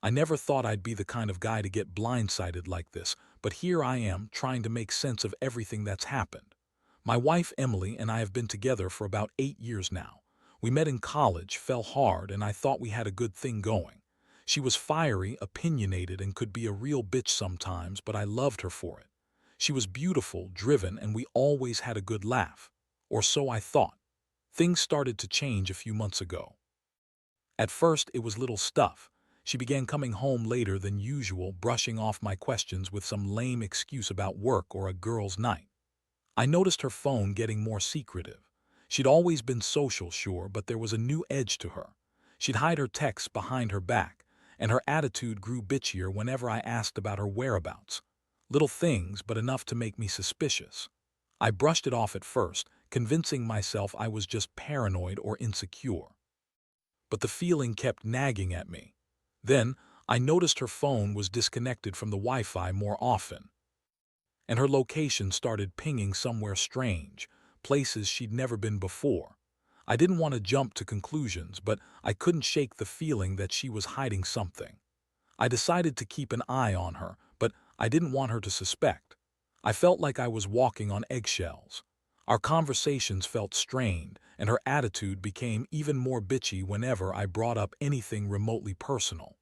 I never thought I'd be the kind of guy to get blindsided like this, but here I am trying to make sense of everything that's happened. My wife Emily and I have been together for about 8 years now. We met in college, fell hard, and I thought we had a good thing going. She was fiery, opinionated, and could be a real bitch sometimes, but I loved her for it. She was beautiful, driven, and we always had a good laugh. Or so I thought. Things started to change a few months ago. At first, it was little stuff. She began coming home later than usual, brushing off my questions with some lame excuse about work or a girl's night. I noticed her phone getting more secretive. She'd always been social, sure, but there was a new edge to her. She'd hide her texts behind her back, and her attitude grew bitchier whenever I asked about her whereabouts. Little things, but enough to make me suspicious. I brushed it off at first, convincing myself I was just paranoid or insecure. But the feeling kept nagging at me. Then, I noticed her phone was disconnected from the Wi-Fi more often, and her location started pinging somewhere strange, places she'd never been before. I didn't want to jump to conclusions, but I couldn't shake the feeling that she was hiding something. I decided to keep an eye on her, but I didn't want her to suspect. I felt like I was walking on eggshells. Our conversations felt strained, and her attitude became even more bitchy whenever I brought up anything remotely personal.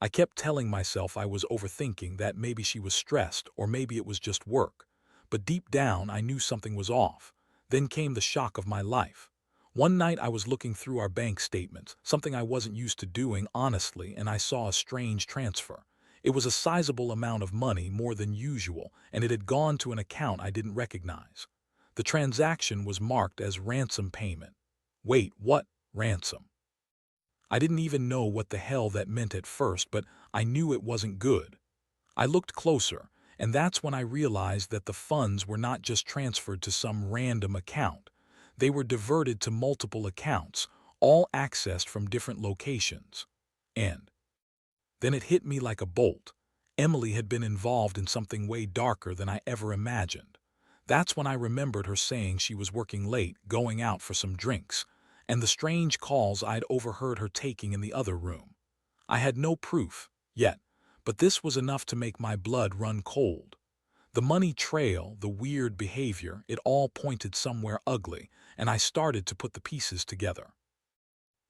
I kept telling myself I was overthinking, that maybe she was stressed or maybe it was just work. But deep down, I knew something was off. Then came the shock of my life. One night I was looking through our bank statements, something I wasn't used to doing honestly, and I saw a strange transfer. It was a sizable amount of money, more than usual, and it had gone to an account I didn't recognize. The transaction was marked as ransom payment. Wait, what? Ransom? I didn't even know what the hell that meant at first, but I knew it wasn't good. I looked closer, and that's when I realized that the funds were not just transferred to some random account. They were diverted to multiple accounts, all accessed from different locations. And then it hit me like a bolt. Emily had been involved in something way darker than I ever imagined. That's when I remembered her saying she was working late, going out for some drinks, and the strange calls I'd overheard her taking in the other room. I had no proof, yet, but this was enough to make my blood run cold. The money trail, the weird behavior, it all pointed somewhere ugly, and I started to put the pieces together.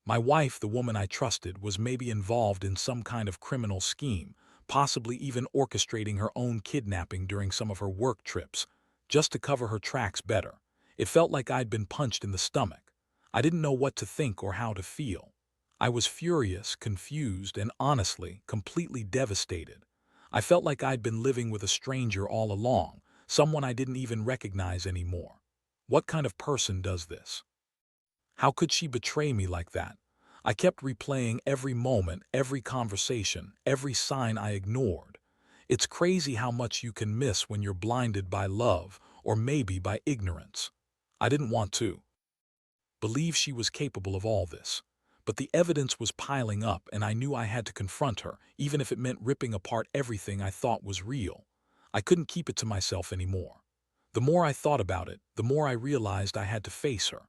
My wife, the woman I trusted, was maybe involved in some kind of criminal scheme, possibly even orchestrating her own kidnapping during some of her work trips, just to cover her tracks better. It felt like I'd been punched in the stomach. I didn't know what to think or how to feel. I was furious, confused, and honestly, completely devastated. I felt like I'd been living with a stranger all along, someone I didn't even recognize anymore. What kind of person does this? How could she betray me like that? I kept replaying every moment, every conversation, every sign I ignored. It's crazy how much you can miss when you're blinded by love, or maybe by ignorance. I didn't want to believe she was capable of all this. But the evidence was piling up, and I knew I had to confront her, even if it meant ripping apart everything I thought was real. I couldn't keep it to myself anymore. The more I thought about it, the more I realized I had to face her.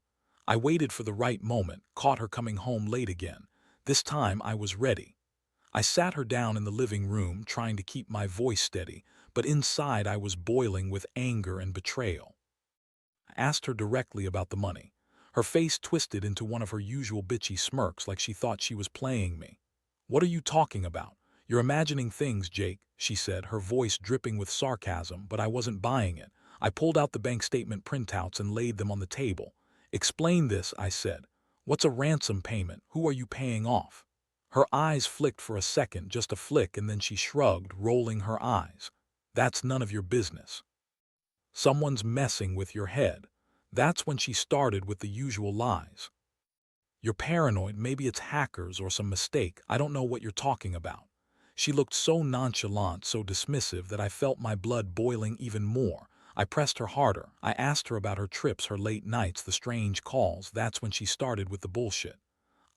I waited for the right moment, caught her coming home late again. This time I was ready. I sat her down in the living room, trying to keep my voice steady, but inside I was boiling with anger and betrayal. I asked her directly about the money. Her face twisted into one of her usual bitchy smirks, like she thought she was playing me. "What are you talking about? You're imagining things, Jake," she said, her voice dripping with sarcasm, but I wasn't buying it. I pulled out the bank statement printouts and laid them on the table. "Explain this," I said. "What's a ransom payment? Who are you paying off?" Her eyes flicked for a second, just a flick, and then she shrugged, rolling her eyes. "That's none of your business. Someone's messing with your head." That's when she started with the usual lies. "You're paranoid, maybe it's hackers or some mistake, I don't know what you're talking about." She looked so nonchalant, so dismissive, that I felt my blood boiling even more. I pressed her harder. I asked her about her trips, her late nights, the strange calls. That's when she started with the bullshit.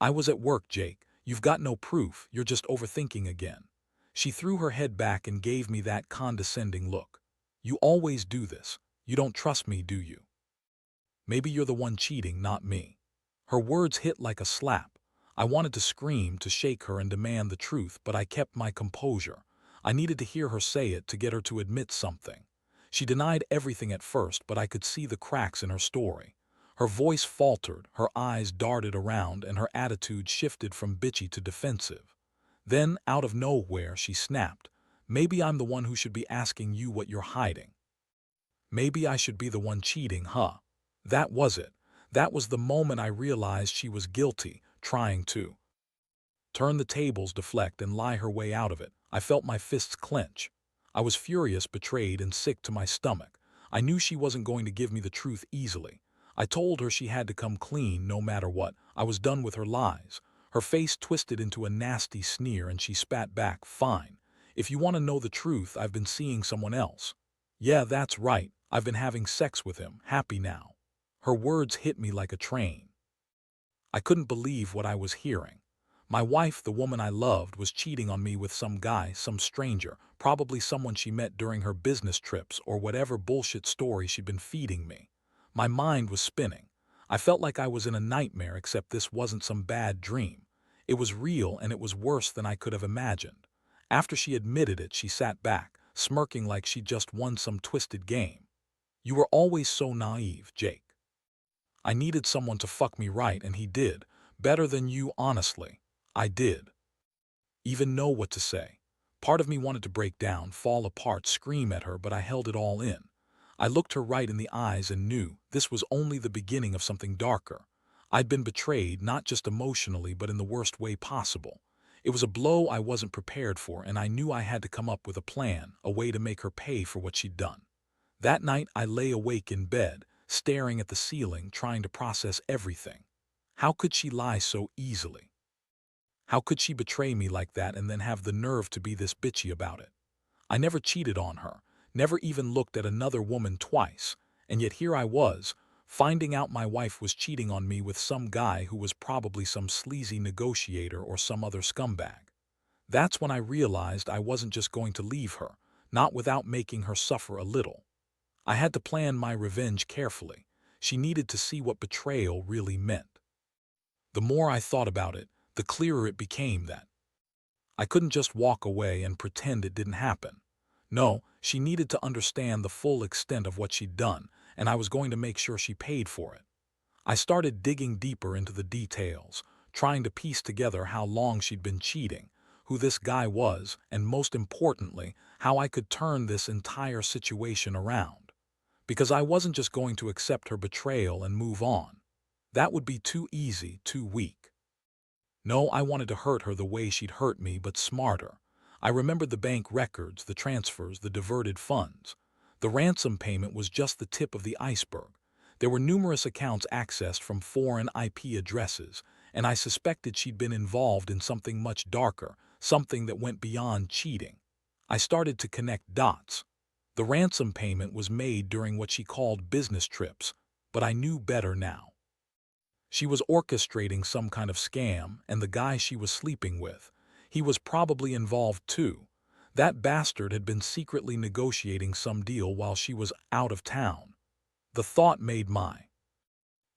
"I was at work, Jake. You've got no proof, you're just overthinking again." She threw her head back and gave me that condescending look. "You always do this. You don't trust me, do you? Maybe you're the one cheating, not me." Her words hit like a slap. I wanted to scream, to shake her and demand the truth, but I kept my composure. I needed to hear her say it to get her to admit something. She denied everything at first, but I could see the cracks in her story. Her voice faltered, her eyes darted around, and her attitude shifted from bitchy to defensive. Then, out of nowhere, she snapped. Maybe I'm the one who should be asking you what you're hiding. Maybe I should be the one cheating, huh? That was it. That was the moment I realized she was guilty, trying to turn the tables, deflect, and lie her way out of it. I felt my fists clench. I was furious, betrayed, and sick to my stomach. I knew she wasn't going to give me the truth easily. I told her she had to come clean no matter what. I was done with her lies. Her face twisted into a nasty sneer and she spat back, "Fine. If you want to know the truth, I've been seeing someone else." "Yeah, that's right. I've been having sex with him. Happy now." Her words hit me like a train. I couldn't believe what I was hearing. My wife, the woman I loved, was cheating on me with some guy, some stranger, probably someone she met during her business trips or whatever bullshit story she'd been feeding me. My mind was spinning. I felt like I was in a nightmare, except this wasn't some bad dream. It was real, and it was worse than I could have imagined. After she admitted it, she sat back, smirking like she'd just won some twisted game. "You were always so naive, Jake. I needed someone to fuck me right, and he did. Better than you, honestly. I did." Even know what to say. Part of me wanted to break down, fall apart, scream at her, but I held it all in. I looked her right in the eyes and knew this was only the beginning of something darker. I'd been betrayed, not just emotionally, but in the worst way possible. It was a blow I wasn't prepared for, and I knew I had to come up with a plan, a way to make her pay for what she'd done. That night, I lay awake in bed, staring at the ceiling, trying to process everything. How could she lie so easily? How could she betray me like that and then have the nerve to be this bitchy about it? I never cheated on her, never even looked at another woman twice, and yet here I was, finding out my wife was cheating on me with some guy who was probably some sleazy negotiator or some other scumbag. That's when I realized I wasn't just going to leave her, not without making her suffer a little. I had to plan my revenge carefully. She needed to see what betrayal really meant. The more I thought about it, the clearer it became that I couldn't just walk away and pretend it didn't happen. No, she needed to understand the full extent of what she'd done, and I was going to make sure she paid for it. I started digging deeper into the details, trying to piece together how long she'd been cheating, who this guy was, and most importantly, how I could turn this entire situation around. Because I wasn't just going to accept her betrayal and move on. That would be too easy, too weak. No, I wanted to hurt her the way she'd hurt me, but smarter. I remembered the bank records, the transfers, the diverted funds. The ransom payment was just the tip of the iceberg. There were numerous accounts accessed from foreign IP addresses, and I suspected she'd been involved in something much darker, something that went beyond cheating. I started to connect dots. The ransom payment was made during what she called business trips, but I knew better now. She was orchestrating some kind of scam, and the guy she was sleeping with, he was probably involved too. That bastard had been secretly negotiating some deal while she was out of town. The thought made my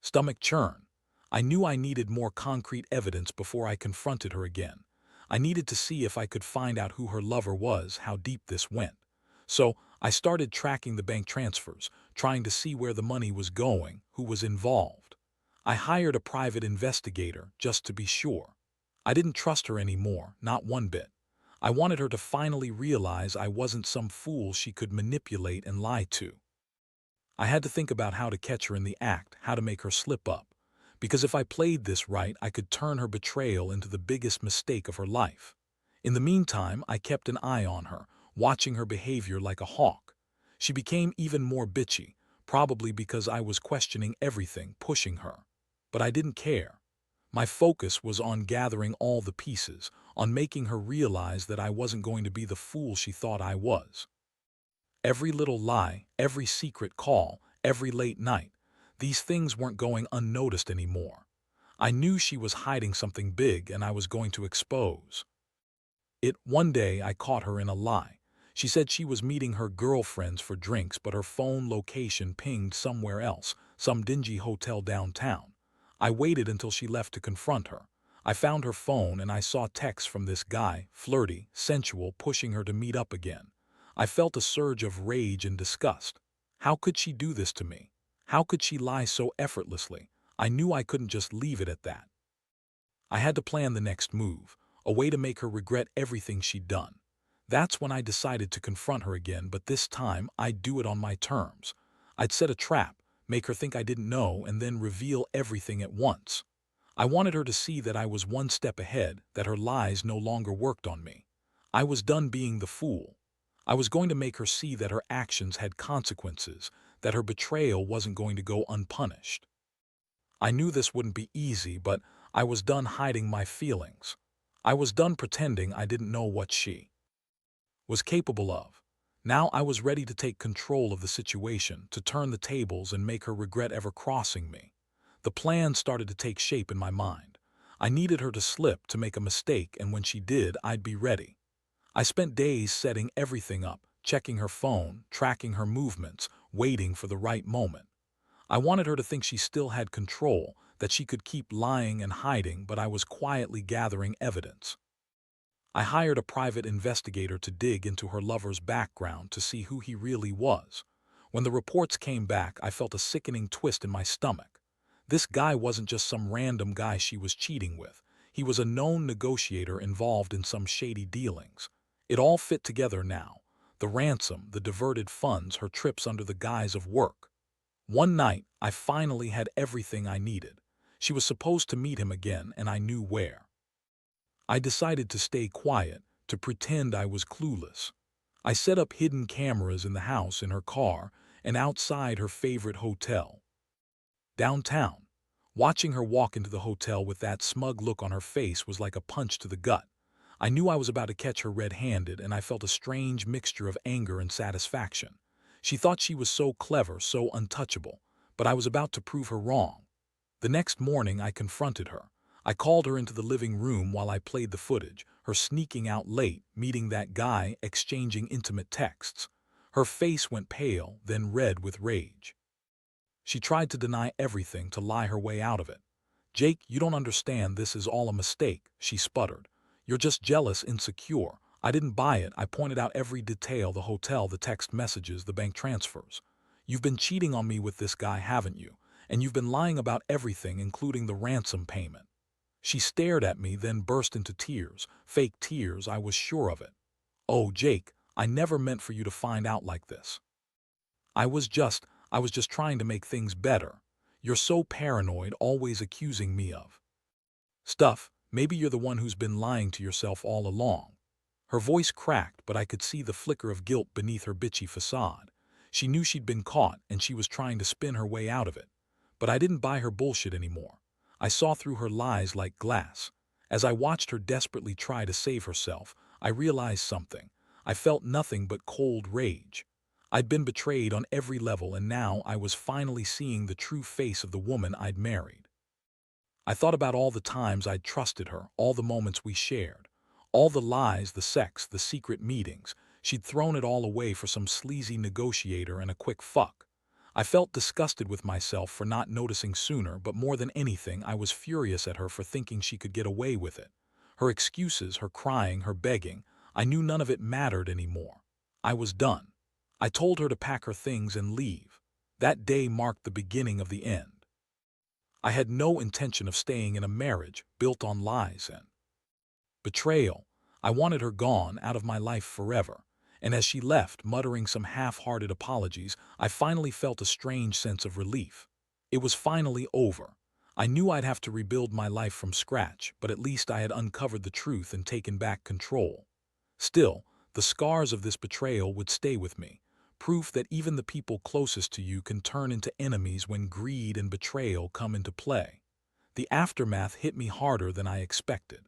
stomach churn. I knew I needed more concrete evidence before I confronted her again. I needed to see if I could find out who her lover was, how deep this went. So I started tracking the bank transfers, trying to see where the money was going, who was involved. I hired a private investigator just to be sure. I didn't trust her anymore, not one bit. I wanted her to finally realize I wasn't some fool she could manipulate and lie to. I had to think about how to catch her in the act, how to make her slip up. Because if I played this right, I could turn her betrayal into the biggest mistake of her life. In the meantime, I kept an eye on her, watching her behavior like a hawk. She became even more bitchy, probably because I was questioning everything, pushing her. But I didn't care. My focus was on gathering all the pieces, on making her realize that I wasn't going to be the fool she thought I was. Every little lie, every secret call, every late night, these things weren't going unnoticed anymore. I knew she was hiding something big, and I was going to expose it. One day I caught her in a lie. She said she was meeting her girlfriends for drinks, but her phone location pinged somewhere else, some dingy hotel downtown. I waited until she left to confront her. I found her phone and I saw texts from this guy, flirty, sensual, pushing her to meet up again. I felt a surge of rage and disgust. How could she do this to me? How could she lie so effortlessly? I knew I couldn't just leave it at that. I had to plan the next move, a way to make her regret everything she'd done. That's when I decided to confront her again, but this time I'd do it on my terms. I'd set a trap, make her think I didn't know, and then reveal everything at once. I wanted her to see that I was one step ahead, that her lies no longer worked on me. I was done being the fool. I was going to make her see that her actions had consequences, that her betrayal wasn't going to go unpunished. I knew this wouldn't be easy, but I was done hiding my feelings. I was done pretending I didn't know what she was capable of. Now I was ready to take control of the situation, to turn the tables and make her regret ever crossing me. The plan started to take shape in my mind. I needed her to slip, to make a mistake, and when she did, I'd be ready. I spent days setting everything up, checking her phone, tracking her movements, waiting for the right moment. I wanted her to think she still had control, that she could keep lying and hiding, but I was quietly gathering evidence. I hired a private investigator to dig into her lover's background to see who he really was. When the reports came back, I felt a sickening twist in my stomach. This guy wasn't just some random guy she was cheating with. He was a known negotiator involved in some shady dealings. It all fit together now. The ransom, the diverted funds, her trips under the guise of work. One night, I finally had everything I needed. She was supposed to meet him again, and I knew where. I decided to stay quiet, to pretend I was clueless. I set up hidden cameras in the house, in her car, and outside her favorite hotel. Downtown, watching her walk into the hotel with that smug look on her face was like a punch to the gut. I knew I was about to catch her red-handed, and I felt a strange mixture of anger and satisfaction. She thought she was so clever, so untouchable, but I was about to prove her wrong. The next morning I confronted her. I called her into the living room while I played the footage, her sneaking out late, meeting that guy, exchanging intimate texts. Her face went pale, then red with rage. She tried to deny everything, to lie her way out of it. "Jake, you don't understand, this is all a mistake," she sputtered. "You're just jealous, insecure. I didn't buy it. I pointed out every detail, the hotel, the text messages, the bank transfers. You've been cheating on me with this guy, haven't you? And you've been lying about everything, including the ransom payment." She stared at me, then burst into tears. Fake tears, I was sure of it. "Oh, Jake, I never meant for you to find out like this. I was just, I was just trying to make things better. You're so paranoid, always accusing me of stuff. Maybe you're the one who's been lying to yourself all along." Her voice cracked, but I could see the flicker of guilt beneath her bitchy facade. She knew she'd been caught, and she was trying to spin her way out of it. But I didn't buy her bullshit anymore. I saw through her lies like glass. As I watched her desperately try to save herself, I realized something. I felt nothing but cold rage. I'd been betrayed on every level, and now I was finally seeing the true face of the woman I'd married. I thought about all the times I'd trusted her, all the moments we shared, all the lies, the sex, the secret meetings. She'd thrown it all away for some sleazy negotiator and a quick fuck. I felt disgusted with myself for not noticing sooner, but more than anything, I was furious at her for thinking she could get away with it. Her excuses, her crying, her begging, I knew none of it mattered anymore. I was done. I told her to pack her things and leave. That day marked the beginning of the end. I had no intention of staying in a marriage built on lies and betrayal. I wanted her gone, out of my life forever. And as she left, muttering some half-hearted apologies, I finally felt a strange sense of relief. It was finally over. I knew I'd have to rebuild my life from scratch, but at least I had uncovered the truth and taken back control. Still, the scars of this betrayal would stay with me. Proof that even the people closest to you can turn into enemies when greed and betrayal come into play. The aftermath hit me harder than I expected.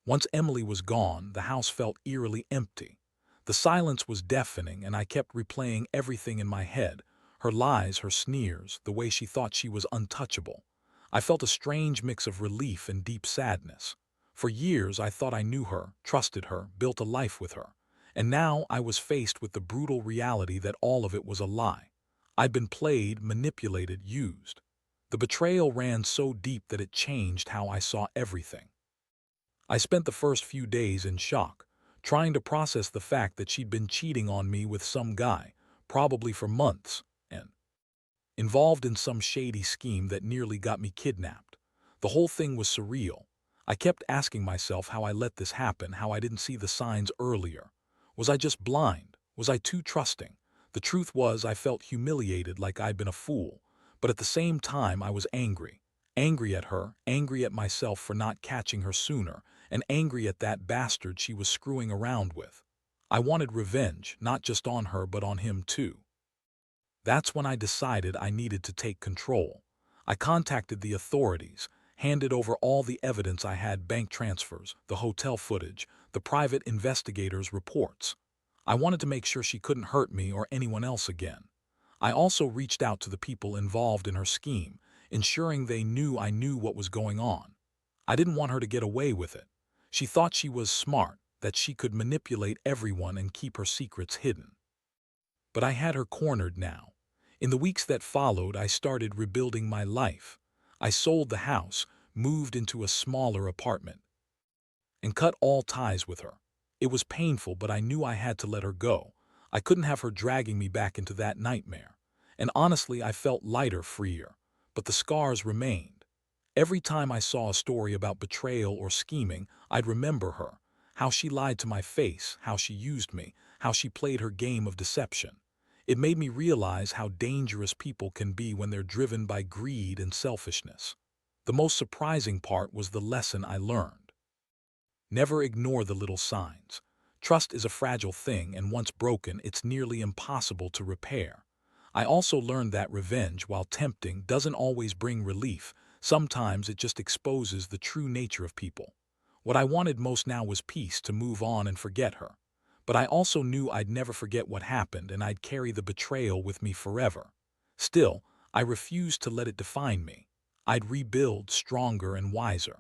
Once Emily was gone, the house felt eerily empty. The silence was deafening, and I kept replaying everything in my head. Her lies, her sneers, the way she thought she was untouchable. I felt a strange mix of relief and deep sadness. For years I thought I knew her, trusted her, built a life with her. And now I was faced with the brutal reality that all of it was a lie. I'd been played, manipulated, used. The betrayal ran so deep that it changed how I saw everything. I spent the first few days in shock, trying to process the fact that she'd been cheating on me with some guy, probably for months, and involved in some shady scheme that nearly got me kidnapped. The whole thing was surreal. I kept asking myself how I let this happen, how I didn't see the signs earlier. Was I just blind? Was I too trusting? The truth was I felt humiliated, like I'd been a fool. But at the same time I was angry. Angry at her, angry at myself for not catching her sooner, and angry at that bastard she was screwing around with. I wanted revenge, not just on her but on him too. That's when I decided I needed to take control. I contacted the authorities, handed over all the evidence I had: bank transfers, the hotel footage, the private investigators' reports. I wanted to make sure she couldn't hurt me or anyone else again. I also reached out to the people involved in her scheme, ensuring they knew I knew what was going on. I didn't want her to get away with it. She thought she was smart, that she could manipulate everyone and keep her secrets hidden. But I had her cornered now. In the weeks that followed, I started rebuilding my life. I sold the house, moved into a smaller apartment, and cut all ties with her. It was painful, but I knew I had to let her go. I couldn't have her dragging me back into that nightmare. And honestly, I felt lighter, freer. But the scars remained. Every time I saw a story about betrayal or scheming, I'd remember her. How she lied to my face, how she used me, how she played her game of deception. It made me realize how dangerous people can be when they're driven by greed and selfishness. The most surprising part was the lesson I learned. Never ignore the little signs. Trust is a fragile thing, and once broken, it's nearly impossible to repair. I also learned that revenge, while tempting, doesn't always bring relief. Sometimes it just exposes the true nature of people. What I wanted most now was peace, to move on and forget her. But I also knew I'd never forget what happened, and I'd carry the betrayal with me forever. Still, I refused to let it define me. I'd rebuild stronger and wiser.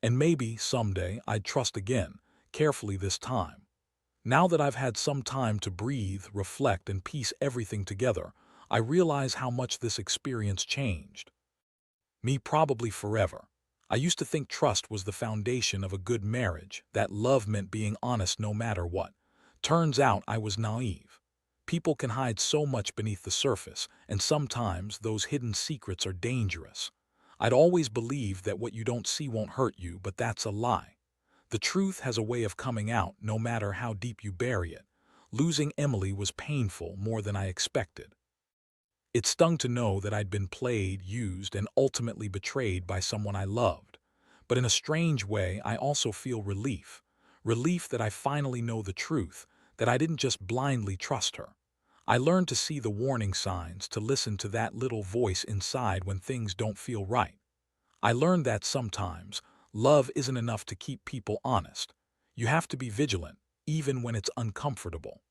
And maybe, someday, I'd trust again, carefully this time. Now that I've had some time to breathe, reflect, and piece everything together, I realize how much this experience changed me, probably forever. I used to think trust was the foundation of a good marriage, that love meant being honest no matter what. Turns out I was naive. People can hide so much beneath the surface, and sometimes those hidden secrets are dangerous. I'd always believed that what you don't see won't hurt you, but that's a lie. The truth has a way of coming out, no matter how deep you bury it. Losing Emily was painful, more than I expected. It stung to know that I'd been played, used, and ultimately betrayed by someone I loved. But in a strange way, I also feel relief. Relief that I finally know the truth, that I didn't just blindly trust her. I learned to see the warning signs, to listen to that little voice inside when things don't feel right. I learned that sometimes love isn't enough to keep people honest. You have to be vigilant, even when it's uncomfortable.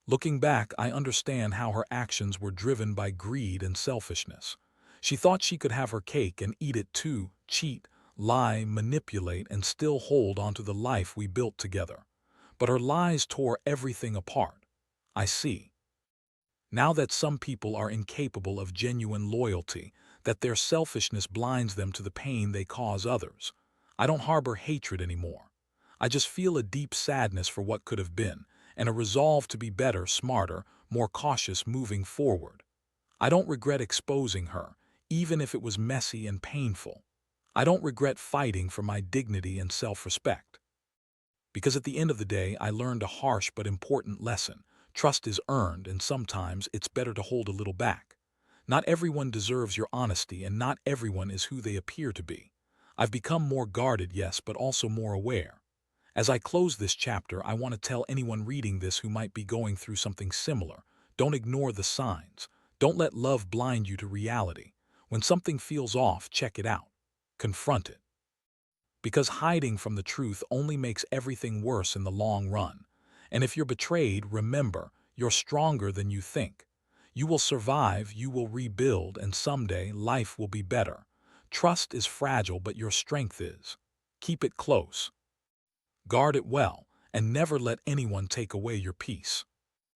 Looking back, I understand how her actions were driven by greed and selfishness. She thought she could have her cake and eat it too, cheat, lie, manipulate, and still hold onto the life we built together. But her lies tore everything apart. I see now that some people are incapable of genuine loyalty, that their selfishness blinds them to the pain they cause others. I don't harbor hatred anymore. I just feel a deep sadness for what could have been, and a resolve to be better, smarter, more cautious moving forward. I don't regret exposing her, even if it was messy and painful. I don't regret fighting for my dignity and self-respect. Because at the end of the day, I learned a harsh but important lesson. Trust is earned, and sometimes it's better to hold a little back. Not everyone deserves your honesty, and not everyone is who they appear to be. I've become more guarded, yes, but also more aware. As I close this chapter, I want to tell anyone reading this who might be going through something similar: don't ignore the signs. Don't let love blind you to reality. When something feels off, check it out. Confront it. Because hiding from the truth only makes everything worse in the long run. And if you're betrayed, remember, you're stronger than you think. You will survive, you will rebuild, and someday life will be better. Trust is fragile, but your strength is. Keep it close. Guard it well, and never let anyone take away your peace.